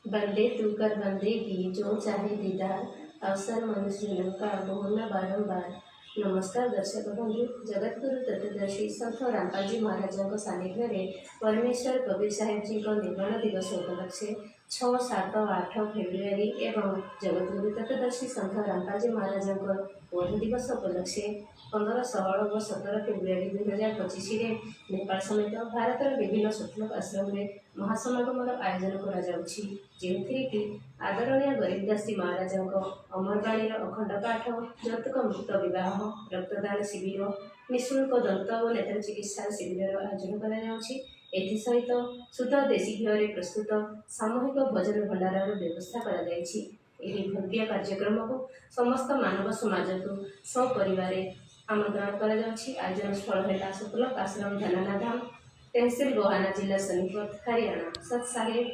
बंदे तू कर बंदेगी जो चाहे दीदार अवसर मनुष्य का बहुना बारंबार। नमस्कार दर्शक बंधु, जगतगुरु तत्वदर्शी संत रामपालजी महाराज सानिध्य परमेश्वर कबीर साहेब जी निर्माण दिवस उपलक्षे 6, 7, 8 फेब्रुआरी एवं जगतगुरु तत्वदर्शी संत रामपालजी महाराज बोध दिवस उपलक्षे 15, 16 और 17 फेब्रुआरी 2025 नेपाल समेत भारत विभिन्न शुक्ल आश्रम में महासमागम आयोजन कर आदरणीय गरीबदासी महाराज अमरवाणी अखंड पाठ, जौतुक मुक्त बह, रक्तदान शिविर, निःशुल्क दंत और नेत्र चिकित्सा शिविर आयोजन करसहित शुद्ध देशी घी प्रस्तुत सामूहिक भोजन भंडार व्यवस्था भव्य कार्यक्रम को समस्त मानव समाज को सपरिवार आमंत्रण कर आयोजन स्थल है शुक्ल आश्रम धनाना धाम, तहसील गोहाना, जिला सोनीपत, हरियाणा। सत साहेब।